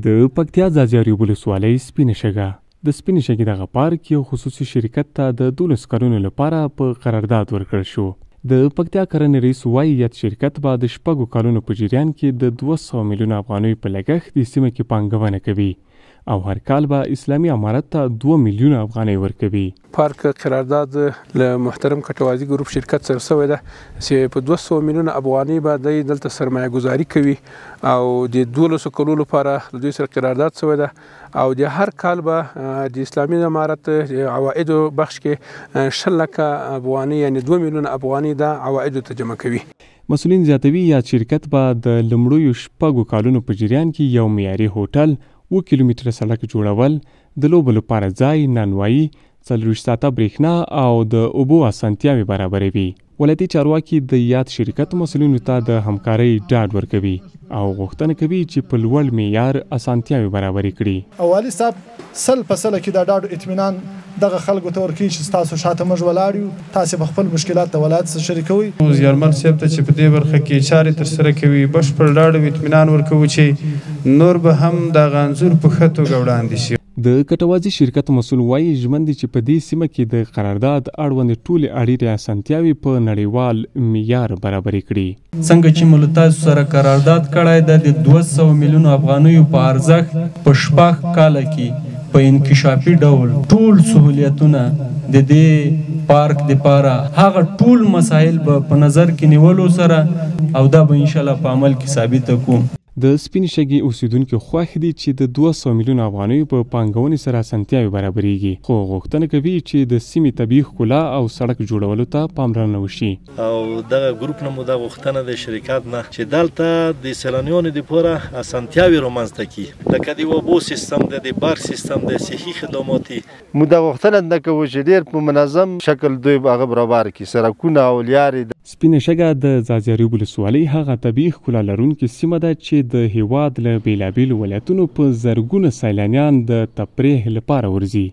د پکتیا ځاځي ولسوالۍ سپینه شګه د سپینې شګې دغه پارک یو خصوصي شرکت ته د 12 کلونو لپاره په قرارداد ورکړل شو. د پکتیا کرنې رئیس وایي یاد شرکت به د 6 کلونو په جریان کې د 200 میلیونه افغانیو په لګښت د سیمه کې پانګونه کوي او هر کال به اسلامي امارت ته 2 میلیونه افغانۍ ورکوي. پارک قرارداد له محترم کټوازی ګروپ شرکت سره شوی ده چې په 200 میلیونه افغانۍ به دلته سرمایه گذاري کوي او د 12 کلونو لپاره د دوی سره قرارداد شوی ده او د هر کال به د اسلامي امارت عواید بخش کې 10 لکه افغانۍ یعنی 2 میلیونه افغانۍ د عواید ته جمع کوي. مسؤلین زیاتوي یاد شرکت به د لومړیو 6 کالونو په جریان کې یو معیاري هوټل 2 کیلومتره سړک جوړول، د لوبو لپاره ځای، نانوایي، 40 ساعته برېښنا او د اوبو اسانتیاوې برابروي. ولایتي چارواکي د یاد شرکت مسؤلینو ته د همکارۍ ډاډ ورکوي او غوښتنه کوي چې په لوړ معیار اسانتیاوې برابرې کړي. والي صاحب سل په سل کې د ډاډ اطمینان دغه خلکو ته ورکوي چې تاسو شاته موږ ولاړ یو، تاسو په خپل مشکلات د ولایت سره شریکوي. زیارمل صاحب ته چې په دې برخه کې چارې ترسره کوي بشپړ ډاډ او اطمینان ورکوي چې نور به هم د غنزور په ښه توګه وړاندې شي. د کټوازي شرکت مسؤل وایي ژمن دي چې په دې سیمه کې د قرارداد اړوند ټولې اړینې اسانتیاوې په نړیوال معیار برابرې کړي. څنګه چې موږ تاسو سره قرارداد کړی د 200 میلیونو افغانیو په ارزښت په 6 کال کې په انکشافي ډول ټول سہولیتونه د دې پارک لپاره هغه ټول مسایل په نظر کې نیولو سره او دا به ان شاء الله په عمل کې ثابت کوم. د سپینې شګې اوسیدونکو خوښ دي چې د 200 میلیونه افغانیو په پانګونې سره اسانتیاوې برابرېږي، خو غوښتنه کوي چې د سیمې طبیعي ښکلا او سړک جوړولو ته پاملرنه وشي. او دغه ګروپ نه مو د غوښتنه د شرکت نه چې دلته د سیلانیانو لپاره اسانتیاوې رامنځته کړي، لکه د اوبو سیستم د برق سیستم د صحي خدماتي. مو د غوښتنه نه کوو چې ډېر په منظم شکل دوی هغه برابر کړي، سړکونه او لارې. سپینه شګه د ځاځي ولسوالۍ هغه طبیعي ښکلا لرونکې سیمه ده چې د هیواد له بیلابیلو ولایتونو په زرګونه سیلانیان د تفریح لپاره ورځي.